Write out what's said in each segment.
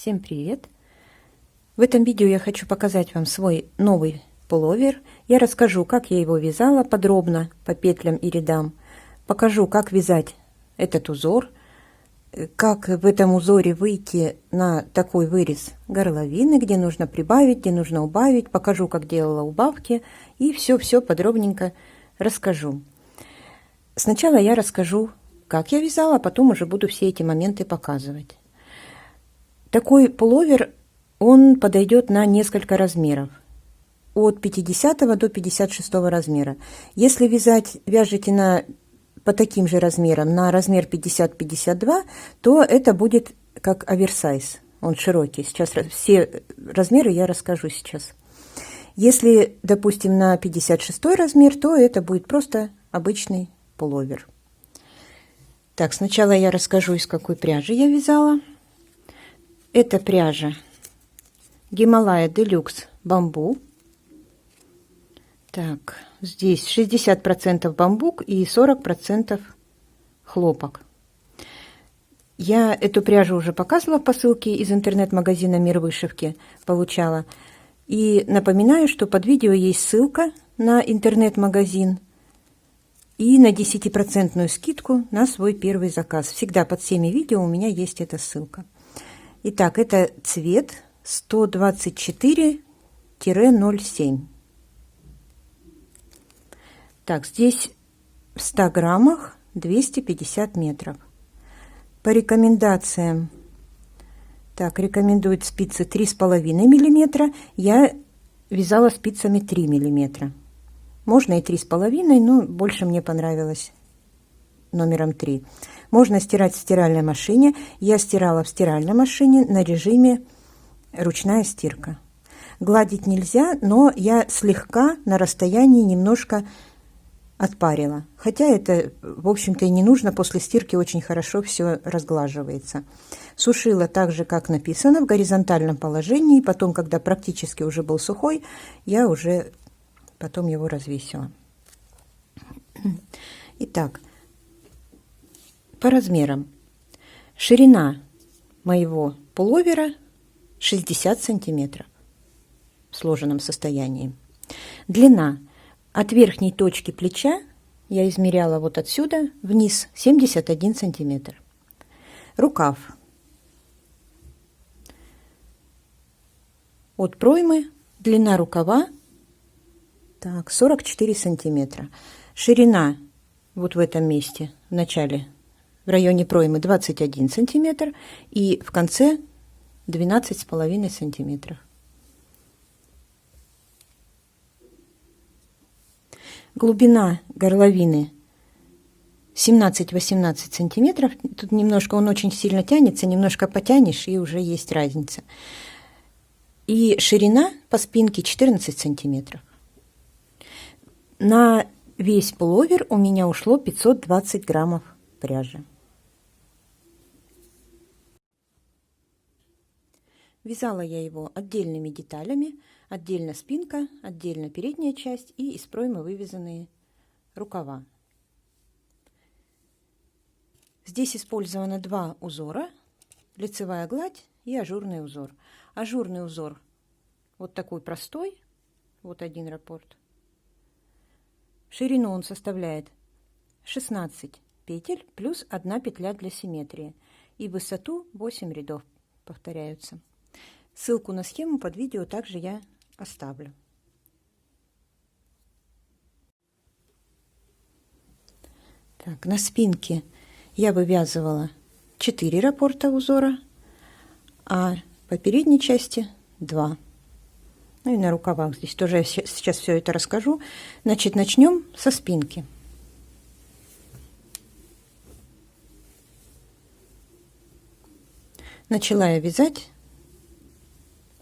Всем привет! В этом видео я хочу показать вам свой новый пуловер. Я расскажу, как я его вязала подробно по петлям и рядам. Покажу, как вязать этот узор, как в этом узоре выйти на такой вырез горловины, где нужно прибавить, где нужно убавить. Покажу, как делала убавки, и все подробненько расскажу. Сначала я расскажу, как я вязала, а потом уже буду все эти моменты показывать. Такой пуловер, он подойдет на несколько размеров, от 50 до 56 размера. Если вяжете по таким же размерам, на размер 50-52, то это будет как оверсайз, он широкий. Сейчас все размеры я расскажу сейчас. Если, допустим, на 56 размер, то это будет просто обычный пуловер. Так, сначала я расскажу, из какой пряжи я вязала. Это пряжа Гималая Делюкс Бамбу. Так, здесь 60% бамбук и 40% хлопок. Я эту пряжу уже показывала по ссылке из интернет-магазина «Мир вышивки», получала. И напоминаю, что под видео есть ссылка на интернет-магазин и на 10% скидку на свой первый заказ. Всегда под всеми видео у меня есть эта ссылка. Итак, это цвет 124-07. Так, здесь в 100 граммах 250 метров. По рекомендациям, так, рекомендуют спицы 3,5 миллиметра. Я вязала спицами 3 миллиметра. Можно и 3,5, но больше мне понравилось номером 3. Можно стирать в стиральной машине. Я стирала в стиральной машине на режиме ручная стирка. Гладить нельзя, но я слегка на расстоянии немножко отпарила. Хотя это, в общем-то, и не нужно. После стирки очень хорошо все разглаживается. Сушила так же, как написано, в горизонтальном положении. Потом, когда практически уже был сухой, я уже потом его развесила. Итак, по размерам. Ширина моего пуловера 60 сантиметров в сложенном состоянии. Длина от верхней точки плеча, я измеряла вот отсюда вниз, 71 сантиметр. Рукав от проймы, длина рукава, так, 44 сантиметра. Ширина вот в этом месте, в начале, в районе проймы 21 сантиметр и в конце 12,5 сантиметров. Глубина горловины 17-18 сантиметров. Тут немножко он очень сильно тянется, немножко потянешь, и уже есть разница. И ширина по спинке 14 сантиметров. На весь пуловер у меня ушло 520 граммов пряжи. Вязала я его отдельными деталями, отдельно спинка, отдельно передняя часть и из проймы вывязанные рукава. Здесь использовано два узора: лицевая гладь и ажурный узор. Ажурный узор вот такой простой, вот один раппорт. Ширину он составляет 16 петель плюс 1 петля для симметрии, и высоту 8 рядов повторяются. Ссылку на схему под видео также я оставлю. Так, на спинке я вывязывала 4 раппорта узора, а по передней части 2. Ну и на рукавах здесь тоже я сейчас все это расскажу. Значит, начнем со спинки. Начала я вязать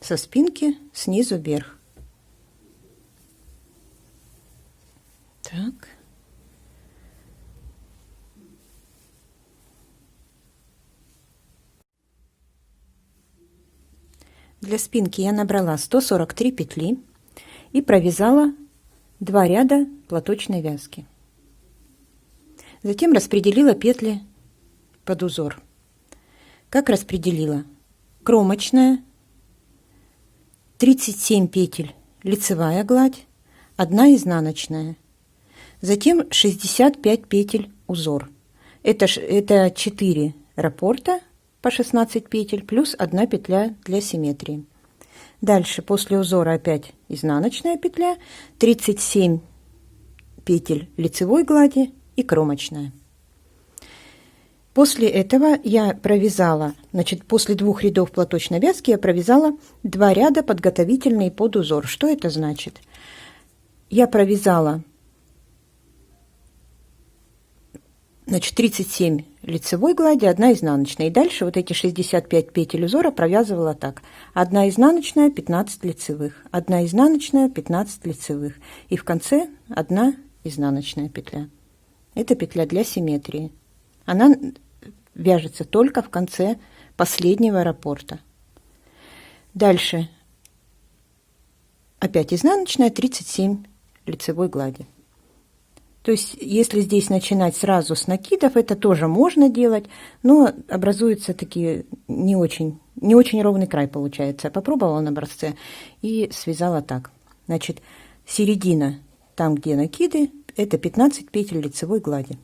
со спинки снизу вверх. Так. Для спинки я набрала 143 петли и провязала 2 ряда платочной вязки. Затем распределила петли под узор. Как распределила? кромочная, 37 петель лицевая гладь, 1 изнаночная, затем 65 петель узор. Это 4 раппорта по 16 петель плюс 1 петля для симметрии. Дальше после узора опять изнаночная петля, 37 петель лицевой глади и кромочная. После этого я провязала, значит, после 2 рядов платочной вязки я провязала 2 ряда подготовительные под узор. Что это значит? Я провязала, значит, 37 лицевой глади, 1 изнаночная. И дальше вот эти 65 петель узора провязывала так. 1 изнаночная, 15 лицевых, 1 изнаночная, 15 лицевых. И в конце 1 изнаночная петля. Это петля для симметрии. Она вяжется только в конце последнего раппорта. Дальше опять изнаночная, 37 лицевой глади. То есть, если здесь начинать сразу с накидов, это тоже можно делать, но образуются такие не очень ровный край получается. Попробовала на образце и связала так. Значит, середина, там, где накиды, это 15 петель лицевой глади.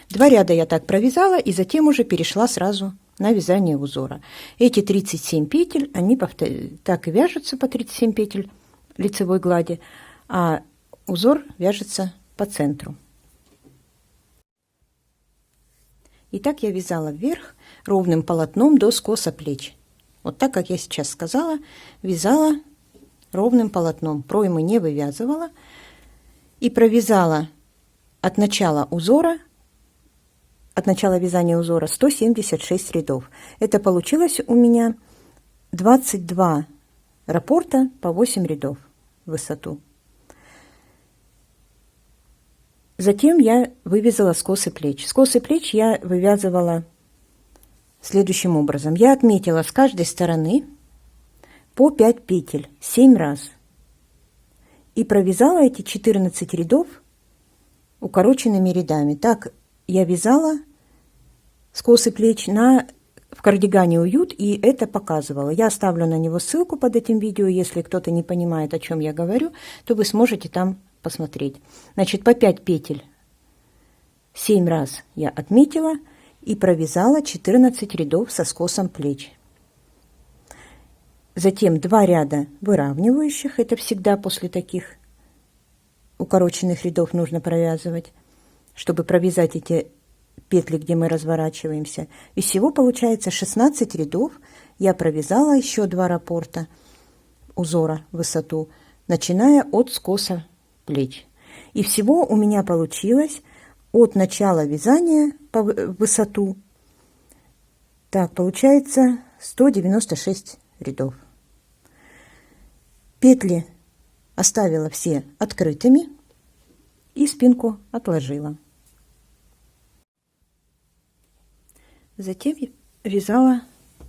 2 ряда я так провязала и затем уже перешла сразу на вязание узора. Эти 37 петель, они так и вяжутся по 37 петель лицевой глади, а узор вяжется по центру. И так я вязала вверх ровным полотном до скоса плеч. Вот так, как я сейчас сказала, вязала ровным полотном, проймы не вывязывала и провязала от начала вязания узора 176 рядов. Это получилось у меня 22 раппорта по 8 рядов в высоту. Затем я вывязала скосы плеч. Скосы плеч я вывязывала следующим образом. Я отметила с каждой стороны по 5 петель 7 раз. И провязала эти 14 рядов укороченными рядами. Так я вязала скосы плеч в кардигане «Уют», и это показывала. Я оставлю на него ссылку под этим видео. Если кто-то не понимает, о чем я говорю, то вы сможете там посмотреть. Значит, по 5 петель 7 раз я отметила и провязала 14 рядов со скосом плеч. Затем 2 ряда выравнивающих, это всегда после таких укороченных рядов нужно провязывать, чтобы провязать эти петли, где мы разворачиваемся. И всего получается 16 рядов. Я провязала еще 2 раппорта узора в высоту, начиная от скоса плеч. И всего у меня получилось от начала вязания по высоту, так, получается 196 рядов. Петли оставила все открытыми и спинку отложила. Затем вязала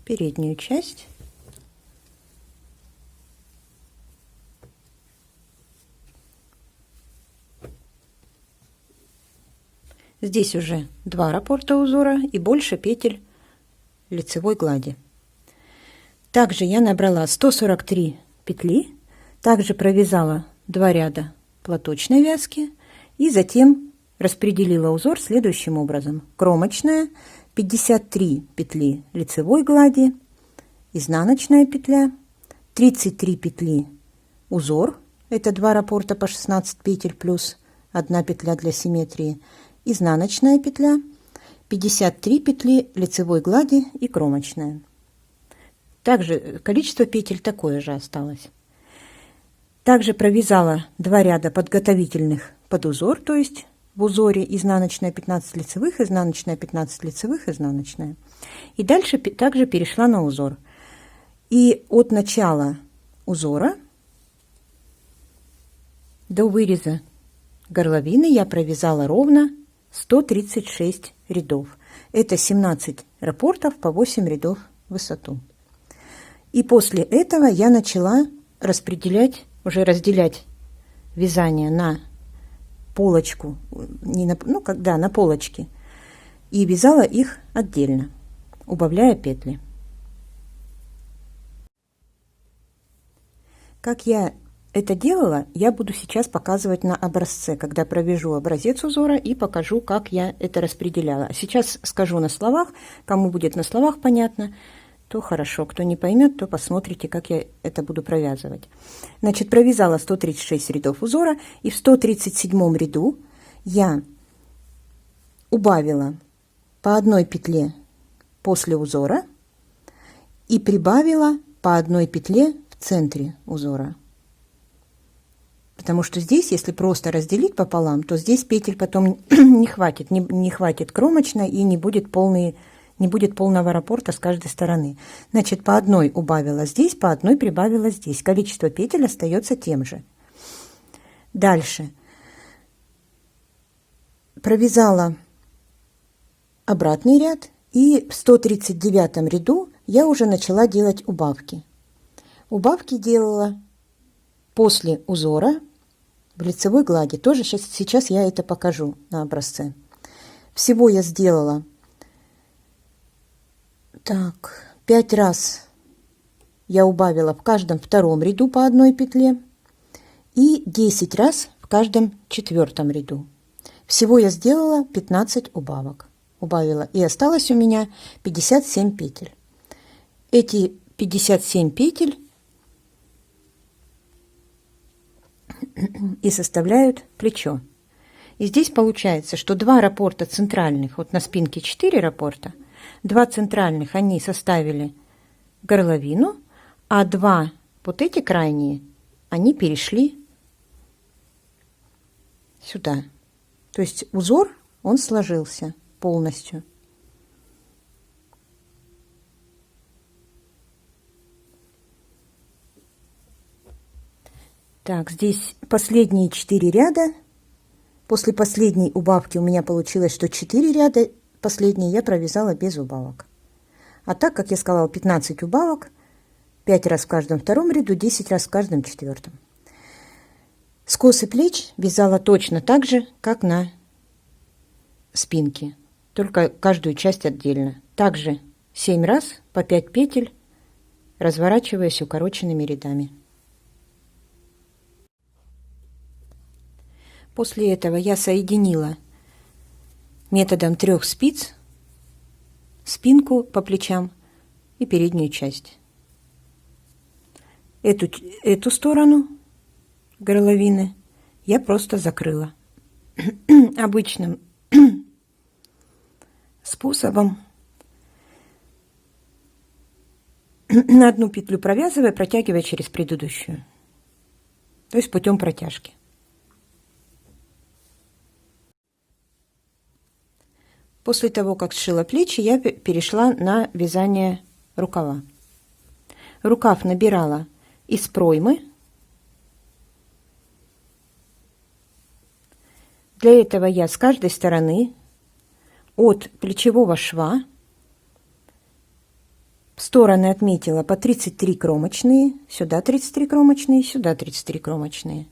переднюю часть. Здесь уже 2 раппорта узора и больше петель лицевой глади. Также я набрала 143 петли, также провязала 2 ряда платочной вязки и затем распределила узор следующим образом. Кромочная, 53 петли лицевой глади, изнаночная петля, 33 петли узор, это 2 раппорта по 16 петель плюс 1 петля для симметрии, изнаночная петля, 53 петли лицевой глади и кромочная. Также количество петель такое же осталось. Также провязала 2 ряда подготовительных под узор, то есть в узоре изнаночная 15 лицевых, изнаночная 15 лицевых, изнаночная. И дальше также перешла на узор. И от начала узора до выреза горловины я провязала ровно 136 рядов. Это 17 раппортов по 8 рядов в высоту. И после этого я начала разделять вязание на полочку, на полочке, и вязала их отдельно, убавляя петли. Как я это делала, я буду сейчас показывать на образце, когда провяжу образец узора и покажу, как я это распределяла. Сейчас скажу на словах, кому будет на словах понятно, то хорошо, кто не поймет, то посмотрите, как я это буду провязывать. Значит, провязала 136 рядов узора, и в 137 ряду я убавила по одной петле после узора и прибавила по одной петле в центре узора. Потому что здесь, если просто разделить пополам, то здесь петель потом не хватит, не хватит кромочной и не будет полного раппорта с каждой стороны. Значит, по одной убавила здесь, по одной прибавила здесь. Количество петель остается тем же. Дальше. Провязала обратный ряд, и в 139 ряду я уже начала делать убавки. Убавки делала после узора в лицевой глади. Тоже сейчас я это покажу на образце. Всего я сделала 5 раз я убавила в каждом втором ряду по одной петле и 10 раз в каждом четвертом ряду. Всего я сделала 15 убавок. Убавила, и осталось у меня 57 петель. Эти 57 петель и составляют плечо. И здесь получается, что 2 раппорта центральных, вот на спинке 4 раппорта, 2 центральных они составили горловину, а 2 вот эти крайние, они перешли сюда. То есть узор, он сложился полностью. Так, здесь последние 4 ряда. После последней убавки у меня получилось, что 4 ряда последние я провязала без убавок. А так, как я сказала, 15 убавок, 5 раз в каждом втором ряду, 10 раз в каждом четвертом. Скосы плеч вязала точно так же, как на спинке, только каждую часть отдельно. Также 7 раз по 5 петель, разворачиваясь укороченными рядами. После этого я соединила методом 3 спиц спинку по плечам и переднюю часть. Эту сторону горловины я просто закрыла обычным способом, на одну петлю провязывая, протягивая через предыдущую, то есть путем протяжки. После того, как сшила плечи, я перешла на вязание рукава. Рукав набирала из проймы. Для этого я с каждой стороны от плечевого шва в стороны отметила по 33 кромочные, сюда 33 кромочные, сюда 33 кромочные.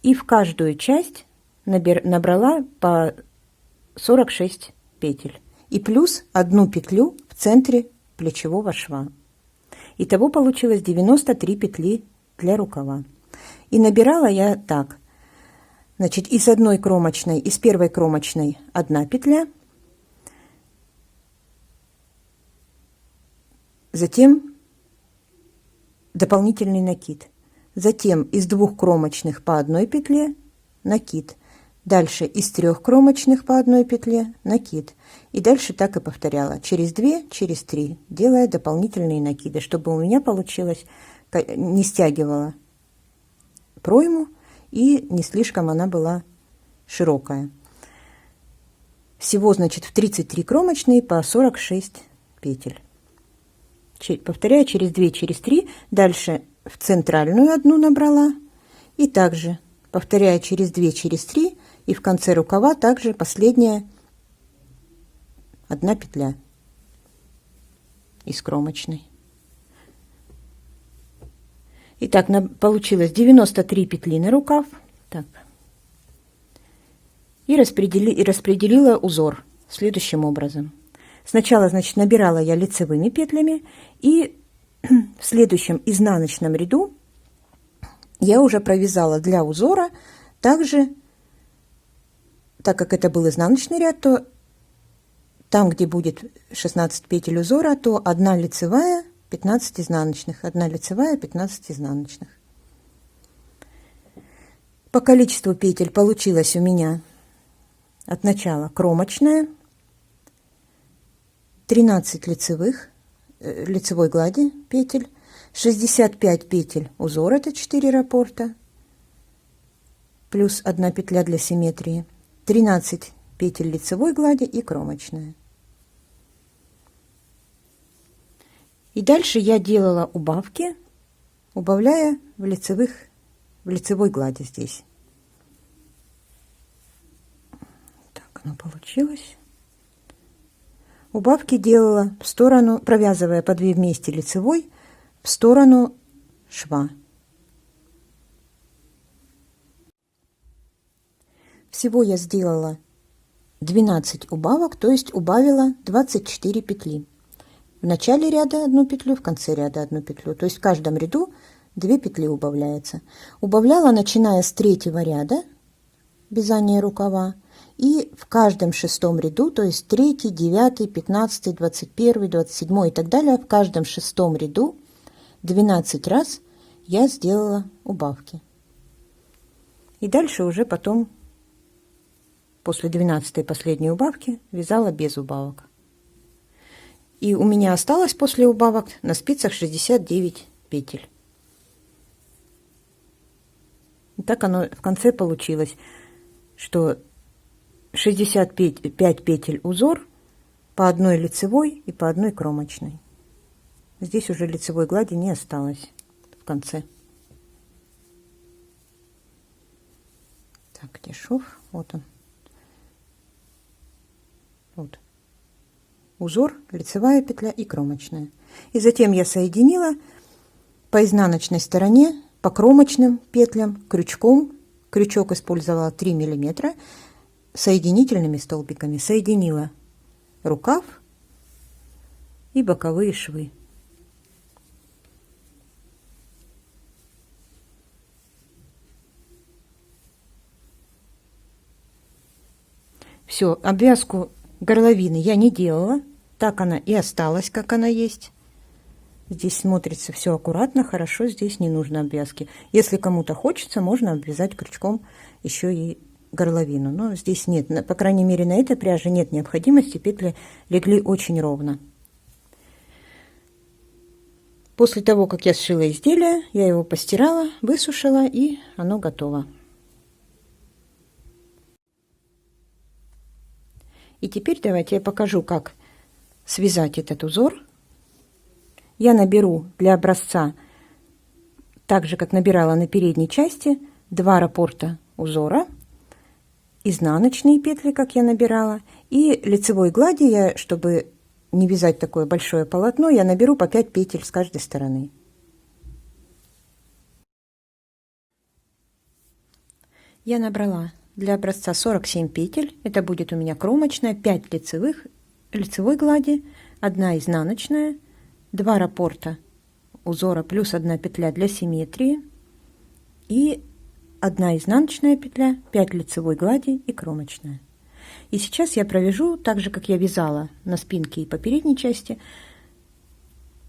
И в каждую часть набрала по 46 петель. И плюс одну петлю в центре плечевого шва. Итого получилось 93 петли для рукава. И набирала я так. Значит, из одной кромочной, из первой кромочной 1 петля, затем дополнительный накид, затем из 2 кромочных по 1 петле накид, дальше из 3 кромочных по 1 петле накид, и дальше так и повторяла, через 2, через 3, делая дополнительные накиды, чтобы у меня получилось, не стягивала пройму и не слишком она была широкая. Всего, значит, в 33 кромочные по 46 петель. Повторяю, через 2, через 3, дальше в центральную одну набрала, и также повторяю через 2, через 3, и в конце рукава также последняя 1 петля из кромочной. Итак, получилось 93 петли на рукав. Так. И распределила узор следующим образом. Сначала, значит, набирала я лицевыми петлями, и в следующем изнаночном ряду я уже провязала для узора. Также, так как это был изнаночный ряд, то там, где будет 16 петель узора, то 1 лицевая, 15 изнаночных, 1 лицевая, 15 изнаночных. По количеству петель получилось у меня от начала кромочная, 13 лицевых, лицевой глади петель, 65 петель узора, это 4 раппорта, плюс 1 петля для симметрии, 13 петель лицевой глади и кромочная. И дальше я делала убавки, убавляя в лицевой глади здесь. Так оно получилось. Убавки делала в сторону, провязывая по 2 вместе лицевой в сторону шва. Всего я сделала 12 убавок, то есть убавила 24 петли. В начале ряда 1 петлю, в конце ряда 1 петлю. То есть в каждом ряду 2 петли убавляется. Убавляла, начиная с 3-го ряда вязания рукава, и в каждом 6-м ряду, то есть 3, 9, 15, 21, 27 и так далее, в каждом 6-м ряду 12 раз я сделала убавки. И дальше уже потом, после 12-й последней убавки, вязала без убавок. И у меня осталось после убавок на спицах 69 петель. И так оно в конце получилось, что 65 петель узор, по 1 лицевой и по 1 кромочной. Здесь уже лицевой глади не осталось в конце. Так, где шов? Вот он. Вот. Узор, лицевая петля и кромочная. И затем я соединила по изнаночной стороне, по кромочным петлям, крючком. Крючок использовала 3 миллиметра. Соединительными столбиками соединила рукав и боковые швы. Все, обвязку горловины я не делала, так она и осталась, как она есть. Здесь смотрится все аккуратно, хорошо, здесь не нужно обвязки. Если кому-то хочется, можно обвязать крючком еще и горловину, но здесь нет, по крайней мере на этой пряже нет необходимости, петли легли очень ровно. После того, как я сшила изделие, я его постирала, высушила, и оно готово. И теперь давайте я покажу, как связать этот узор. Я наберу для образца, так же как набирала на передней части, 2 раппорта узора, изнаночные петли, как я набирала, и лицевой глади я, чтобы не вязать такое большое полотно, я наберу по 5 петель с каждой стороны. Я набрала для образца 47 петель, это будет у меня кромочная, 5 лицевых, лицевой глади, 1 изнаночная, 2 раппорта узора плюс 1 петля для симметрии и 1 изнаночная петля, 5 лицевой глади и кромочная. И сейчас я провяжу так же, как я вязала на спинке и по передней части,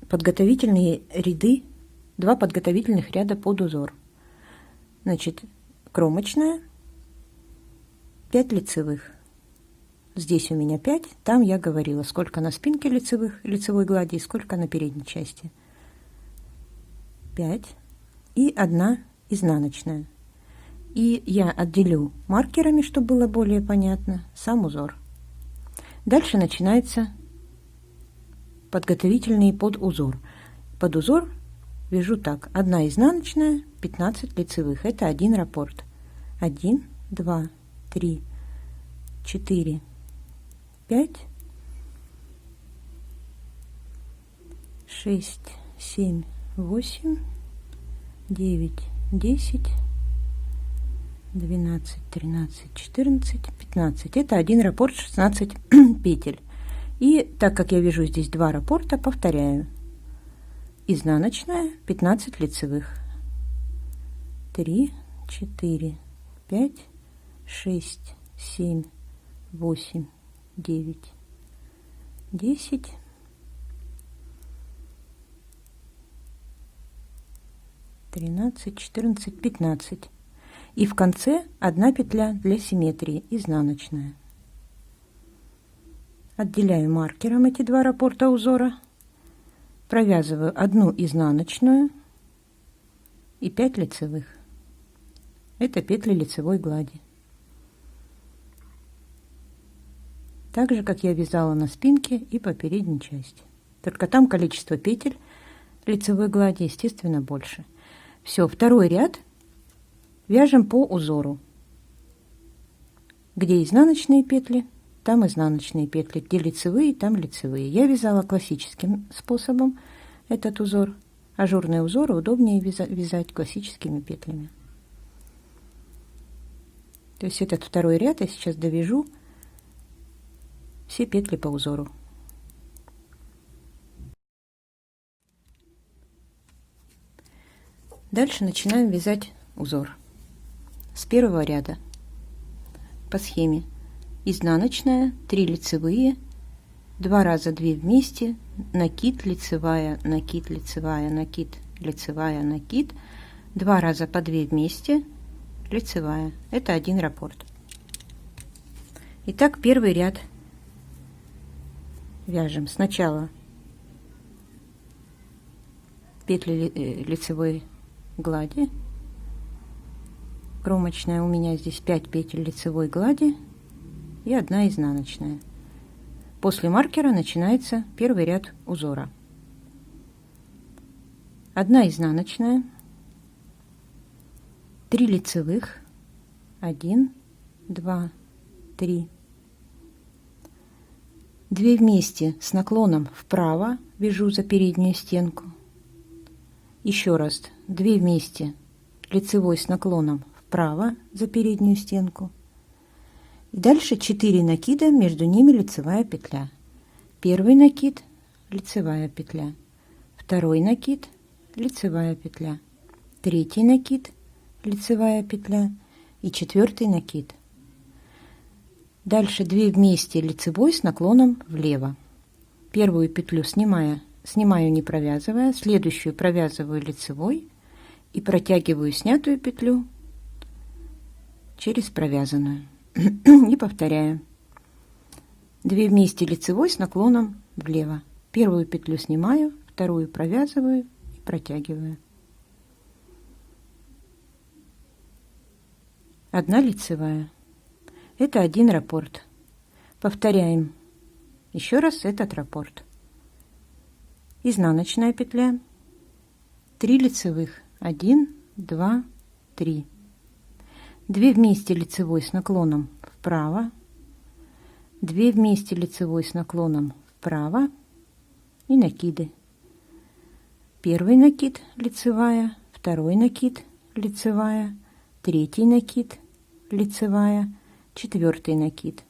подготовительные ряды, 2 подготовительных ряда под узор. Значит, кромочная, 5 лицевых. Здесь у меня 5, там я говорила, сколько на спинке лицевой глади и сколько на передней части. 5 и 1 изнаночная. И я отделю маркерами, чтобы было более понятно, сам узор. Дальше начинается подготовительный под узор. Под узор вяжу так: 1 изнаночная, 15 лицевых. Это 1 раппорт. 1, 2, 3, 4, 5, 6, 7, 8, 9, 10, 12, 13, 14, 15. Это 1 раппорт, 16 петель. И так как я вяжу здесь 2 раппорта, повторяю: изнаночная, 15 лицевых, 3, 4, 5, 6, 7, 8, 9, 10, 13, 14, 15. И в конце одна петля для симметрии, изнаночная. Отделяю маркером эти два раппорта узора, провязываю одну изнаночную и 5 лицевых. Это петли лицевой глади. Так же, как я вязала на спинке и по передней части. Только там количество петель лицевой глади, естественно, больше. Все, второй ряд вяжем по узору. Где изнаночные петли, там изнаночные петли. Где лицевые, там лицевые. Я вязала классическим способом этот узор. Ажурные узоры удобнее вязать классическими петлями. То есть этот второй ряд я сейчас довяжу все петли по узору. Дальше начинаем вязать узор. С первого ряда по схеме изнаночная, 3 лицевые, 2 раза 2 вместе, накид, лицевая, накид, лицевая, накид, лицевая, накид, 2 раза по 2 вместе, лицевая. Это один раппорт. Итак, первый ряд вяжем сначала петли лицевой глади. Кромочная у меня здесь 5 петель лицевой глади и 1 изнаночная. После маркера начинается первый ряд узора. 1 изнаночная, 3 лицевых, 1, 2, 3, 2 вместе с наклоном вправо вяжу за переднюю стенку. Еще раз 2 вместе лицевой с наклоном вправо за переднюю стенку. И дальше 4 накида, между ними лицевая петля. Первый накид, лицевая петля. Второй накид, лицевая петля. Третий накид, лицевая петля. И 4 накид. Дальше 2 вместе лицевой с наклоном влево. Первую петлю снимаю не провязывая, следующую провязываю лицевой и протягиваю снятую петлю через провязанную. И повторяю. 2 вместе лицевой с наклоном влево. Первую петлю снимаю, вторую провязываю и протягиваю. 1 лицевая. Это один раппорт. Повторяем еще раз этот раппорт. Изнаночная петля, 3 лицевых, 1, 2, 3. 2 вместе лицевой с наклоном вправо, 2 вместе лицевой с наклоном вправо и накиды. Первый накид лицевая, второй накид лицевая, третий накид лицевая, 4 накид.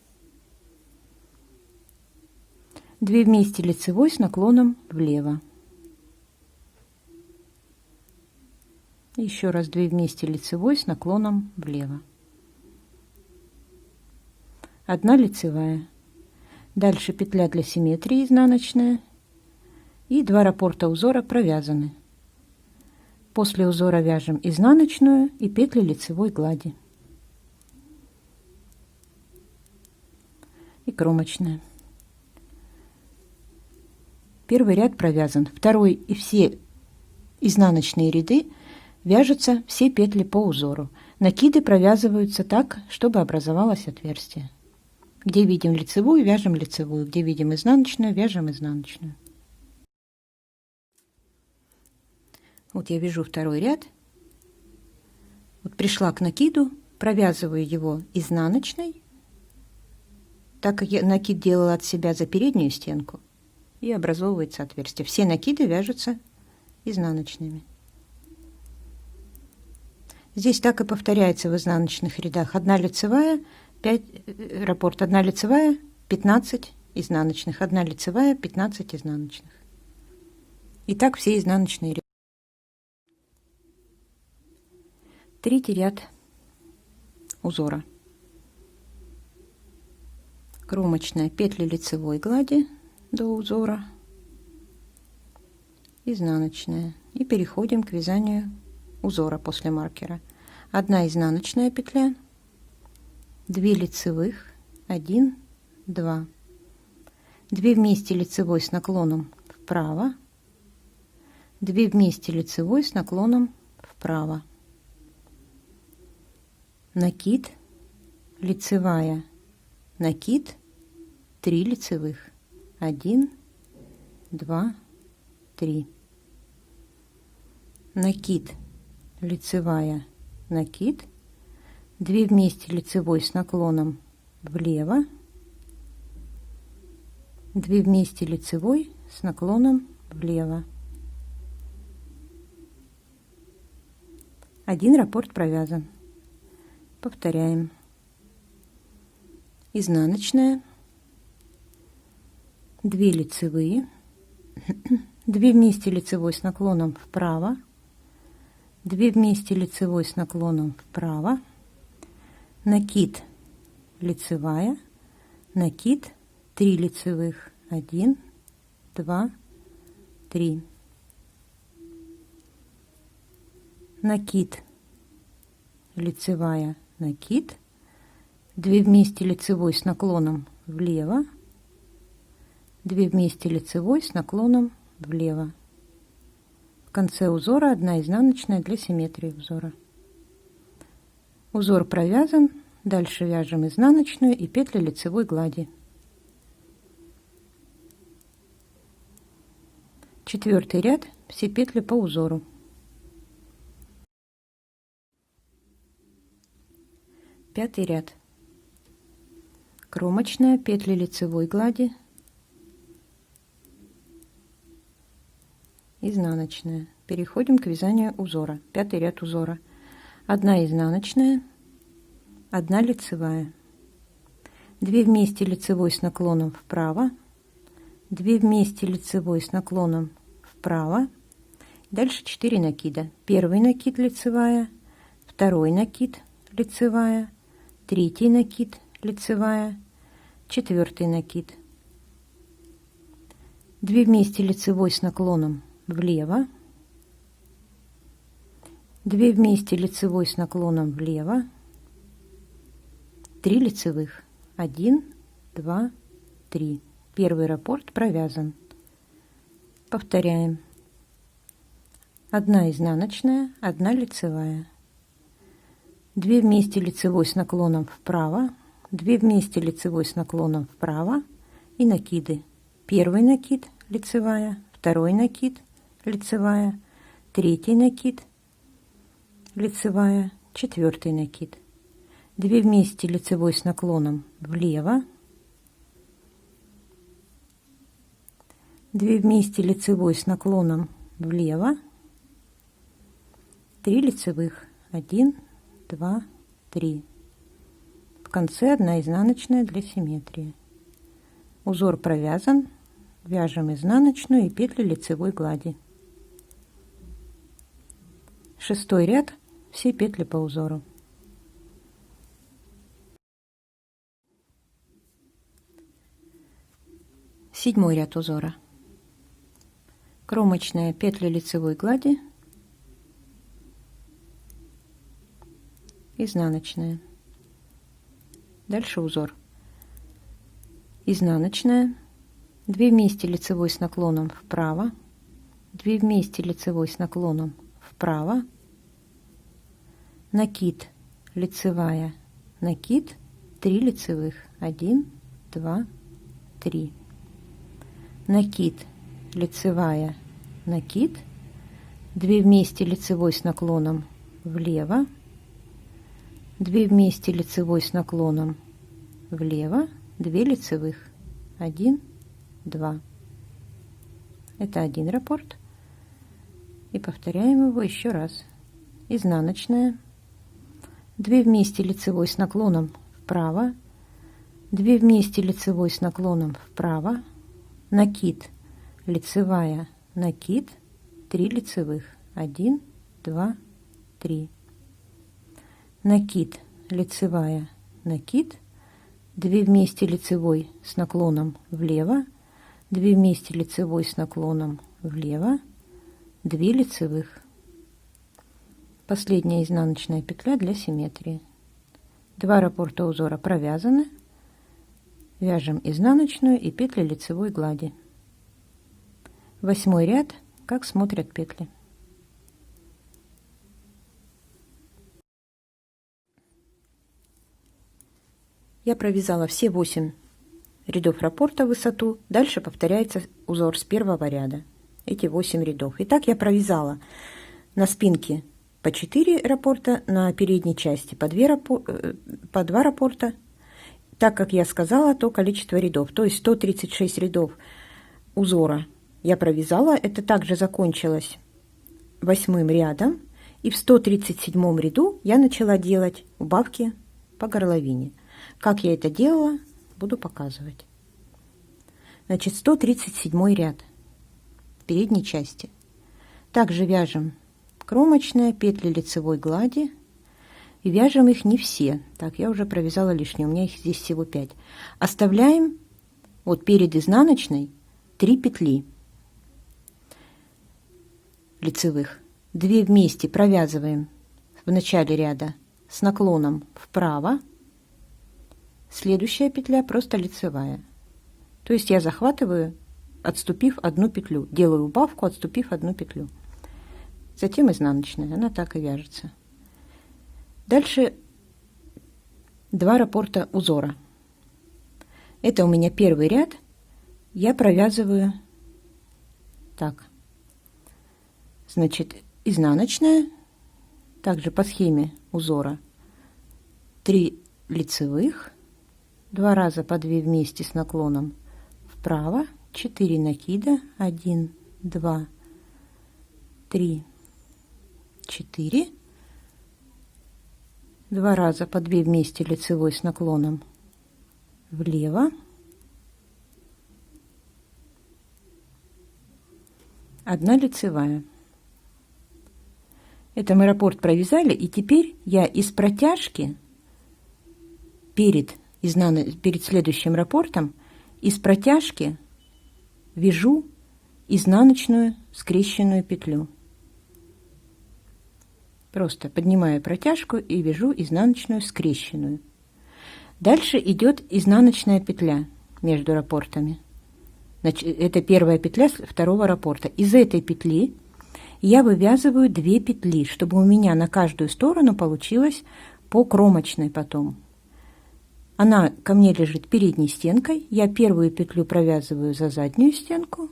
2 вместе лицевой с наклоном влево. Еще раз 2 вместе лицевой с наклоном влево. 1 лицевая. Дальше петля для симметрии изнаночная. И 2 раппорта узора провязаны. После узора вяжем изнаночную и петли лицевой глади. И кромочная. Первый ряд провязан, второй и все изнаночные ряды вяжутся все петли по узору. Накиды провязываются так, чтобы образовалось отверстие. Где видим лицевую, вяжем лицевую, где видим изнаночную, вяжем изнаночную. Вот я вяжу второй ряд. Вот пришла к накиду, провязываю его изнаночной, так как я накид делала от себя за переднюю стенку. И образовывается отверстие. Все накиды вяжутся изнаночными. Здесь так и повторяется в изнаночных рядах. 1 лицевая, 5 раппорт, 1 лицевая, 15 изнаночных, 1 лицевая, 15 изнаночных. И так все изнаночные ряды. Третий ряд узора. Кромочная, петли лицевой глади до узора, изнаночная, и переходим к вязанию узора после маркера. 1 изнаночная петля, 2 лицевых, 1, 2, 2 вместе лицевой с наклоном вправо, 2 вместе лицевой с наклоном вправо, накид, лицевая, накид, 3 лицевых, 1, 2, 3, накид, лицевая, накид, 2 вместе лицевой с наклоном влево, 2 вместе лицевой с наклоном влево, 1 раппорт провязан. Повторяем. Изнаночная, 2 лицевые, 2 вместе лицевой с наклоном вправо, 2 вместе лицевой с наклоном вправо, накид, лицевая, накид, 3 лицевых, 1, 2, 3, накид, лицевая, накид, 2 вместе лицевой с наклоном влево, 2 вместе лицевой с наклоном влево. В конце узора 1 изнаночная для симметрии узора. Узор провязан, дальше вяжем изнаночную и петли лицевой глади. 4-й ряд, все петли по узору. 5-й ряд. Кромочная, петли лицевой глади, изнаночная. Переходим к вязанию узора. 5-й ряд узора. 1 изнаночная, 1 лицевая, 2 вместе лицевой с наклоном вправо, 2 вместе лицевой с наклоном вправо, дальше 4 накида. 1 накид, лицевая, 2 накид, лицевая, 3 накид, лицевая, 4 накид, 2 вместе лицевой с наклоном влево, 2 вместе лицевой с наклоном влево, 3 лицевых, 1, 2, 3. Первый раппорт провязан. Повторяем. 1 изнаночная, 1 лицевая, 2 вместе лицевой с наклоном вправо, 2 вместе лицевой с наклоном вправо и накиды. 1 накид, лицевая, 2 накид, лицевая, 3 накид, лицевая, 4 накид, 2 вместе лицевой с наклоном влево, 2 вместе лицевой с наклоном влево, 3 лицевых, 1, 2, 3. В конце 1 изнаночная для симметрии. Узор провязан, вяжем изнаночную и петли лицевой глади. 6-й ряд, все петли по узору. 7-й ряд узора. Кромочная, петли лицевой глади, изнаночная. Дальше узор. Изнаночная, 2 вместе лицевой с наклоном вправо, 2 вместе лицевой с наклоном вправо, накид, лицевая, накид, 3 лицевых, 1, 2, 3, накид, лицевая, накид, 2 вместе лицевой с наклоном влево, 2 вместе лицевой с наклоном влево, 2 лицевых, 1, 2. Это 1 раппорт. И повторяем его еще раз. Изнаночная, 2 вместе лицевой с наклоном вправо, 2 вместе лицевой с наклоном вправо, накид, лицевая, накид, 3 лицевых, 1, 2, 3, накид, лицевая, накид, 2 вместе лицевой с наклоном влево, 2 вместе лицевой с наклоном влево, 2 лицевых. Последняя изнаночная петля для симметрии. 2 раппорта узора провязаны. Вяжем изнаночную и петли лицевой глади. 8 ряд, как смотрят петли. Я провязала все 8 рядов раппорта в высоту. Дальше повторяется узор с первого ряда. Эти 8 рядов. Итак, я провязала на спинке по 4 раппорта, на передней части по 2 раппорта. Так как я сказала, то количество рядов, то есть 136 рядов узора я провязала. Это также закончилось 8 рядом. И в 137 ряду я начала делать убавки по горловине. Как я это делала, буду показывать. Значит, 137 ряд передней части. Также вяжем кромочные, петли лицевой глади. И вяжем их не все. Так, я уже провязала лишнее, у меня их здесь всего 5. Оставляем вот перед изнаночной 3 петли лицевых. 2 вместе провязываем в начале ряда с наклоном вправо. Следующая петля просто лицевая. То есть я захватываю, отступив 1 петлю. Делаю убавку, отступив 1 петлю. Затем изнаночная. Она так и вяжется. Дальше 2 раппорта узора. Это у меня первый ряд. Я провязываю так. Значит, изнаночная. Также по схеме узора 3 лицевых. 2 раза по 2 вместе с наклоном вправо, 4 накида, 1, 2, 3, 4, 2 раза по 2 вместе лицевой с наклоном влево, 1 лицевая. Это мы раппорт провязали, и теперь я из протяжки перед следующим раппортом из протяжки вяжу изнаночную скрещенную петлю. Просто поднимаю протяжку и вяжу изнаночную скрещенную. Дальше идет изнаночная петля между раппортами. Значит, это первая петля второго раппорта. Из этой петли я вывязываю 2 петли, чтобы у меня на каждую сторону получилось по кромочной потом. Она ко мне лежит передней стенкой. Я первую петлю провязываю за заднюю стенку,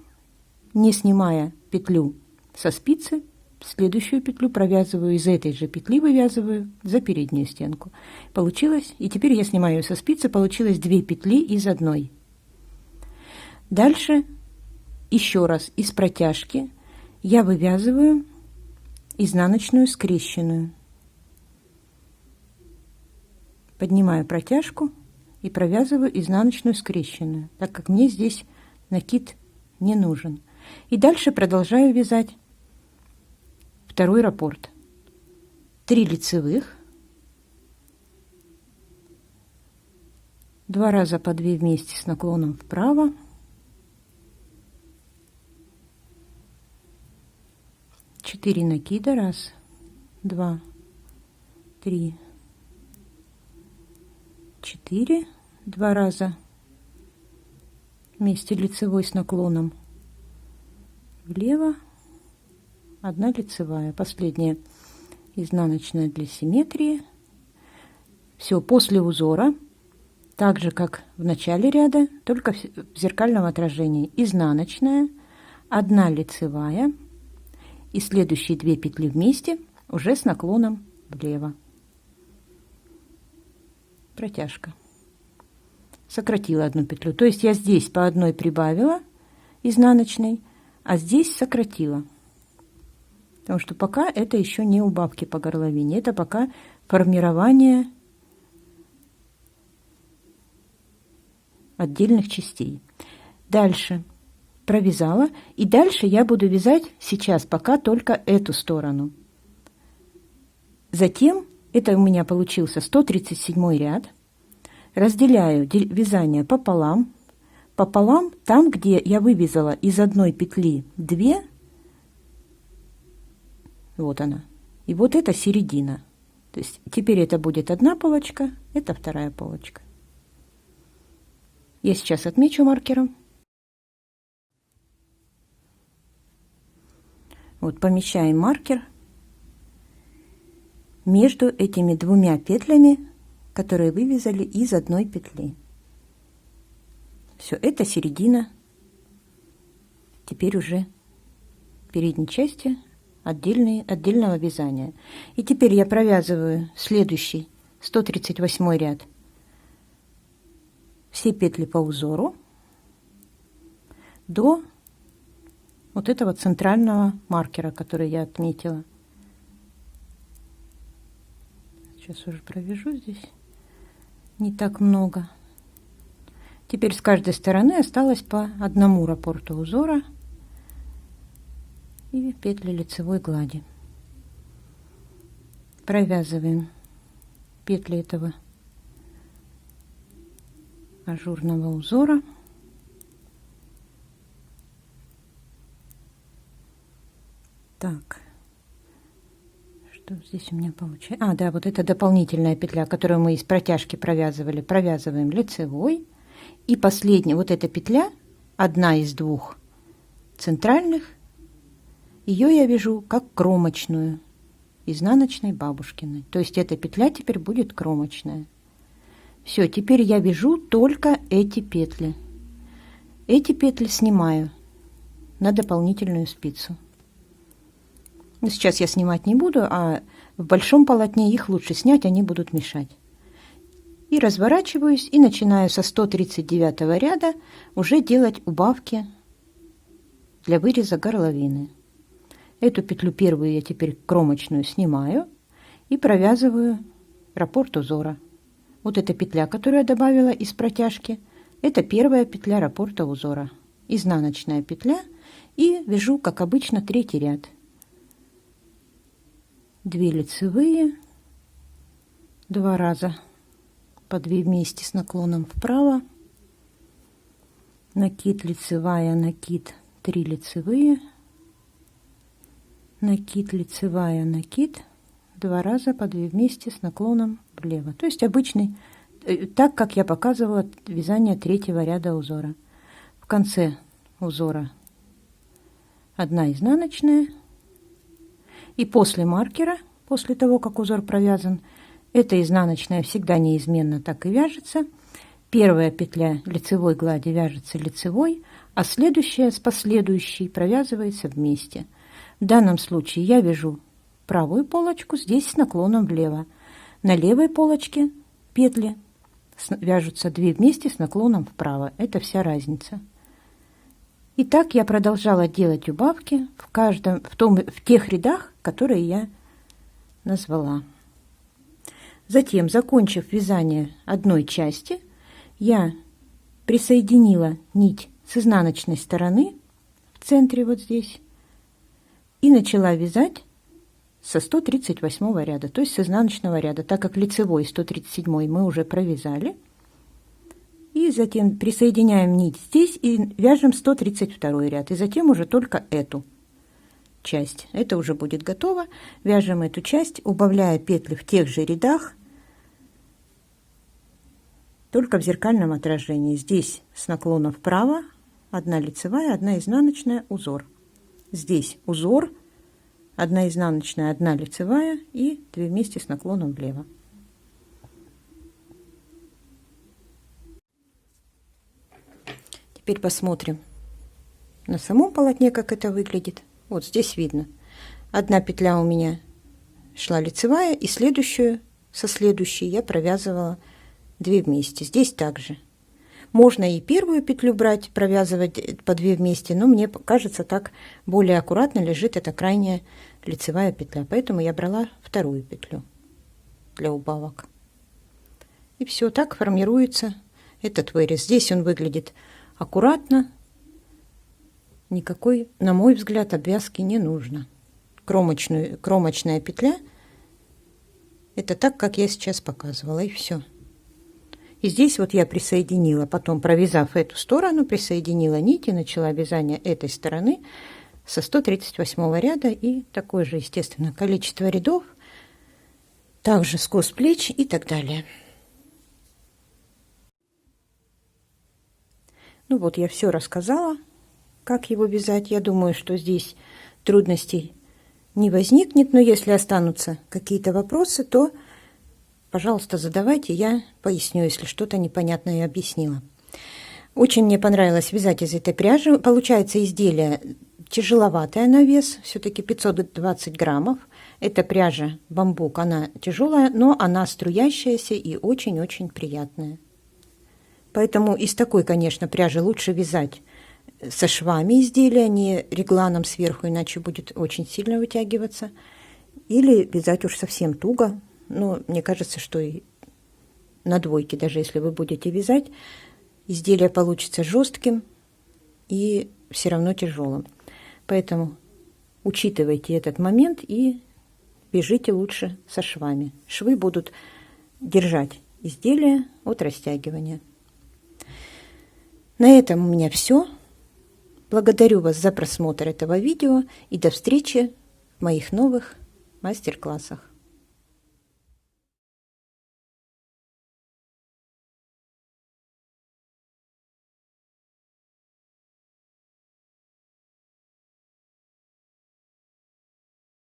не снимая петлю со спицы. Следующую петлю провязываю из этой же петли, вывязываю за переднюю стенку. Получилось, и теперь я снимаю ее со спицы, получилось 2 петли из одной. Дальше еще раз из протяжки я вывязываю изнаночную скрещенную. Поднимаю протяжку и провязываю изнаночную скрещенную, так как мне здесь накид не нужен. И дальше продолжаю вязать второй раппорт. 3 лицевых, 2 раза по 2 вместе с наклоном вправо, 4 накида, 1, 2, 3, 4, 2 раза вместе лицевой с наклоном влево, 1 лицевая, последняя изнаночная для симметрии. Все, после узора, так же как в начале ряда, только в зеркальном отражении, изнаночная, 1 лицевая и следующие 2 петли вместе уже с наклоном влево. Протяжка. Сократила 1 петлю, то есть я здесь по 1 прибавила изнаночной, а здесь сократила, потому что пока это еще не убавки по горловине, это пока формирование отдельных частей. Дальше провязала, и дальше я буду вязать сейчас пока только эту сторону. Затем Это у меня получился 137 ряд. Разделяю вязание пополам. Пополам там, где я вывязала из одной петли 2. Вот она. И вот это середина. То есть теперь это будет одна полочка, это вторая полочка. Я сейчас отмечу маркером. Вот помещаем маркер между этими двумя петлями, которые вывязали из одной петли. Все, это середина. Теперь уже передней части отдельного вязания. И теперь я провязываю следующий 138 ряд. Все петли по узору до вот этого центрального маркера, который я отметила. Сейчас уже провяжу здесь. Не так много. Теперь с каждой стороны осталось по одному раппорту узора и петли лицевой глади. Провязываем петли этого ажурного узора. Так, что здесь у меня получается? Да, вот это дополнительная петля, которую мы из протяжки провязывали. Провязываем лицевой. И последняя, вот эта петля, одна из двух центральных, ее я вяжу как кромочную, изнаночной бабушкиной. То есть эта петля теперь будет кромочная. Все, теперь я вяжу только эти петли. Эти петли снимаю на дополнительную спицу. Сейчас я снимать не буду, а в большом полотне их лучше снять, они будут мешать. И разворачиваюсь и начинаю со 139 ряда уже делать убавки для выреза горловины. Эту петлю первую я теперь кромочную снимаю и провязываю раппорт узора. Вот эта петля, которую я добавила из протяжки, это первая петля раппорта узора. Изнаночная петля и вяжу, как обычно, третий ряд. 2 лицевые, 2 раза по 2 вместе с наклоном вправо, накид, лицевая, накид, 3 лицевые, накид, лицевая, накид, 2 раза по 2 вместе с наклоном влево. То есть обычный, так как я показывала вязание третьего ряда узора. В конце узора 1 изнаночная, и после маркера, после того, как узор провязан, эта изнаночная всегда неизменно так и вяжется. Первая петля лицевой глади вяжется лицевой, а следующая с последующей провязывается вместе. В данном случае я вяжу правую полочку здесь с наклоном влево. На левой полочке петли вяжутся 2 вместе с наклоном вправо. Это вся разница. И так я продолжала делать убавки в тех рядах, которые я назвала. Затем, закончив вязание одной части, я присоединила нить с изнаночной стороны в центре вот здесь и начала вязать со 138 ряда, то есть с изнаночного ряда, так как лицевой 137 мы уже провязали. И затем присоединяем нить здесь и вяжем 132 ряд, и затем уже только эту часть. Это уже будет готово. Вяжем эту часть, убавляя петли в тех же рядах, только в зеркальном отражении. Здесь с наклона вправо 1 лицевая, 1 изнаночная, узор. Здесь узор, 1 изнаночная, 1 лицевая и 2 вместе с наклоном влево. Теперь посмотрим на самом полотне, как это выглядит. Вот здесь видно. 1 петля у меня шла лицевая, и следующую со следующей я провязывала 2 вместе. Здесь также. Можно и первую петлю брать, провязывать по 2 вместе, но мне кажется, так более аккуратно лежит эта крайняя лицевая петля. Поэтому я брала вторую петлю для убавок. И все, так формируется этот вырез. Здесь он выглядит аккуратно. Никакой, на мой взгляд, обвязки не нужно. Кромочная петля Это так, как я сейчас показывала, и все. И здесь вот я присоединила, потом провязав эту сторону, присоединила нить и начала вязание этой стороны со 138 ряда и такое же, естественно, количество рядов, также скос плеч и так далее. Ну вот я все рассказала, как его вязать. Я думаю, что здесь трудностей не возникнет, но если останутся какие-то вопросы, то, пожалуйста, задавайте, я поясню, если что-то непонятное объяснила. Очень мне понравилось вязать из этой пряжи. Получается изделие тяжеловатое на вес, все-таки 520 граммов. Эта пряжа бамбук, она тяжелая, но она струящаяся и очень-очень приятная. Поэтому из такой, конечно, пряжи лучше вязать со швами изделия, не регланом сверху, иначе будет очень сильно вытягиваться. Или вязать уж совсем туго. Но мне кажется, что и на двойке, даже если вы будете вязать, изделие получится жестким и все равно тяжелым. Поэтому учитывайте этот момент и вяжите лучше со швами. Швы будут держать изделие от растягивания. На этом у меня все. Благодарю вас за просмотр этого видео и до встречи в моих новых мастер-классах.